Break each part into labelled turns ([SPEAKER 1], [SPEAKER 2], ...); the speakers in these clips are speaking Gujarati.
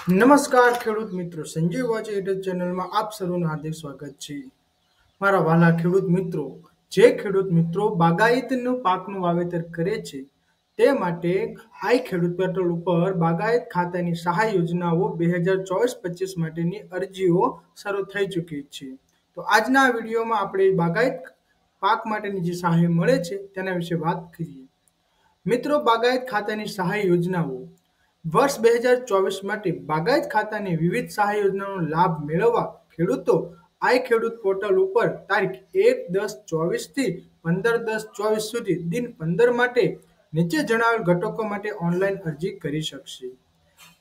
[SPEAKER 1] નમસ્કાર ખેડૂત મિત્રો, સંજય વોચ યુટ્યુબ ચેનલમાં આપ સર્વનું હાર્દિક સ્વાગત છે. મારા વહાલા ખેડૂત મિત્રો, જે ખેડૂત મિત્રો બાગાયતનું પાકનું વાવેતર કરે છે તે માટે આઈ ખેડૂત પોર્ટલ ઉપર બાગાયત ખાતાની સહાય યોજનાઓ 2024-25 માટેની અરજીઓ શરૂ થઈ ચૂકી છે. તો આજના વિડીયોમાં આપણે બાગાયત પાક માટેની જે સહાય મળે છે તેના વિશે વાત કરીએ. મિત્રો, બાગાયત ખાતાની સહાય યોજનાઓ વર્ષ 2024 માટે બાગાયત ખાતાની વિવિધ સહાય યોજનાનો લાભ મેળવવા ખેડૂતો આઈ ખેડૂત પોર્ટલ ઉપર તારીખ 1/10/24 થી 15/10/24 સુધી દિન 15 માટે નીચે જણાવેલ ઘટકો માટે ઓનલાઈન અરજી કરી શકશે.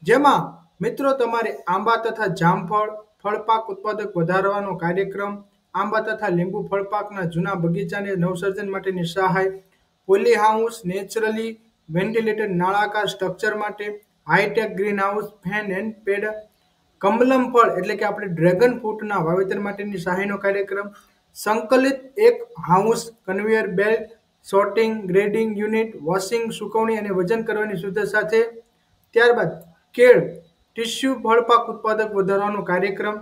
[SPEAKER 1] જેમાં મિત્રો તમારે આંબા તથા જામફળ ફળપાક ઉત્પાદક વધારવાનો કાર્યક્રમ, આંબા તથા લીંબુ ફળપાકના જૂના બગીચાને નવસર્જન માટેની સહાય, પોલી હાઉસ નેચરલી વેન્ટિલેટેડ નળાકાર સ્ટ્રક્ચર માટે, hitech green house fan and pad, Kamalam ફળ એટલે કે આપણે ડ્રેગન ફ્રૂટના વાવેતર માટેની સહાયનો કાર્યક્રમ, સંકલિત એક house conveyor belt, sorting grading unit, washing સુકવણી અને વજન કરવાની સુવિધા સાથે. ત્યારબાદ કેળ ટીસ્યુ ફળપાક ઉત્પાદક વધારવાનો કાર્યક્રમ,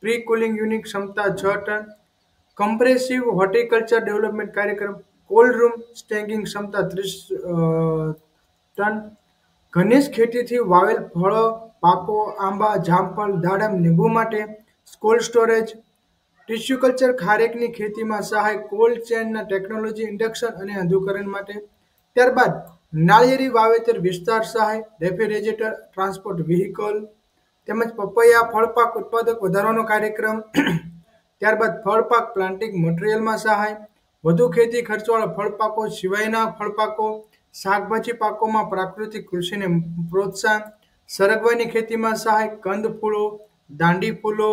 [SPEAKER 1] પ્રી કુલિંગ યુનિટ ક્ષમતા 6 ટન, કમ્પ્રેસિવ હોર્ટિકલ્ચર ડેવલપમેન્ટ કાર્યક્રમ, કોલ્ડ રૂમ સ્ટેગિંગ ક્ષમતા 30 ટન, ઘનિષ્ઠ ખેતીથી વાવેલ ફળો પાકો આંબા જામફળ દાડમ લીંબુ માટે કોલ્ડ સ્ટોરેજ, ટિશ્યુ કલ્ચર ખારેકની ખેતીમાં સહાય, કોલ્ડ ચેનના ટેકનોલોજી ઇન્ડક્શન અને અંધુકરણ માટે. ત્યારબાદ નાળિયેરી વાવેતર વિસ્તાર સહાય, રેફ્રિજરેટર ટ્રાન્સપોર્ટ વ્હીકલ, તેમજ પપૈયા ફળપાક ઉત્પાદક વધારવાનો કાર્યક્રમ. ત્યારબાદ ફળપાક પ્લાન્ટિંગ મટીરિયલમાં સહાય, વધુ ખેતી ખર્ચવાળા ફળપાકો સિવાયના ફળપાકો, શાકભાજી પાકોમાં પ્રાકૃતિક કૃષિને પ્રોત્સાહન, સરગવાની ખેતીમાં સહાય, કંદ ફૂલો, દાંડી ફૂલો,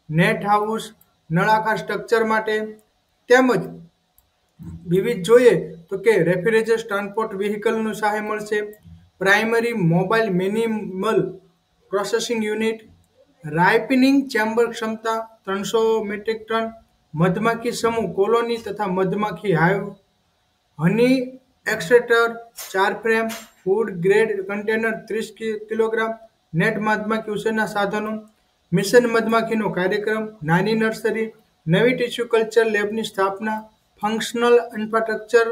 [SPEAKER 1] નેટ હાઉસ, નળાકાર સ્ટ્રક્ચર માટે. તેમજ વિવિધ જોઈએ તો કે રેફ્રિજરેટર ટ્રાન્સપોર્ટ વ્હીકલનું સહાય મળશે, primary mobile minimal processing unit, ripening chamber ક્ષમતા 300 મેટ્રિક ટન, મધમાખી સમૂહ કોલોની તથા મધમાખી hive, honey extractor 4 frame, food grade container 30 kilogram, net મધમાખી ઉછેરના સાધનો, મિશન મધમાખીનો કાર્યક્રમ, નાની નર્સરી, નવી ટિશ્યુ કલ્ચર લેબની સ્થાપના, ફંક્શનલ ઇન્ફ્રાસ્ટ્રક્ચર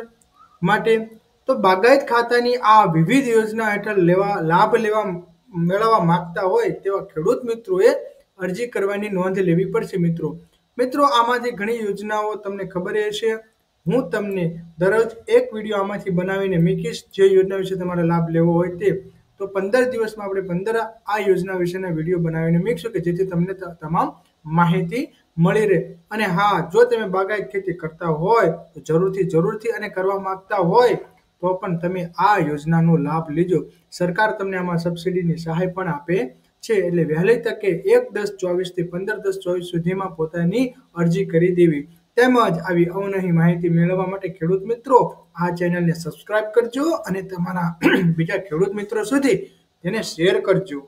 [SPEAKER 1] માટે. તો બાગાયત ખાતાની આ વિવિધ યોજના હેઠળ લાભ મેળવવા માંગતા હોય તેવા ખેડૂત મિત્રોએ અરજી કરવાની નોંધ લેવી પડશે. મિત્રો, આમાંથી ઘણી યોજનાઓ તમને ખબર હશે. હું તમને દરરોજ એક વિડીયો આમાંથી બનાવીને મૂકીશ. જે યોજના વિશે તમારે લાભ લેવો હોય તે. તો 15 દિવસમાં આપણે 15 આ યોજના વિશેના વિડીયો બનાવીને મૂકીશું કે જેથી તમને તમામ માહિતી મળી રહે. અને હા, જો તમે બાગાયત ખેતી કરતા હોય તો જરૂરથી અને કરવા માંગતા હોય તો પણ તમે આ યોજનાનો લાભ લેજો. સરકાર તમને આમાં સબસિડીની સહાય પણ આપે છે. એટલે વહેલી તકે 1/10/24 થી 15/10/24 સુધીમાં પોતાની અરજી કરી દેવી. તેમજ આવી અવનવી માહિતી મેળવવા માટે ખેડૂત મિત્રો આ ચેનલને સબસ્ક્રાઇબ કરજો અને તમારા બીજા ખેડૂત મિત્રો સુધી તેને શેર કરજો.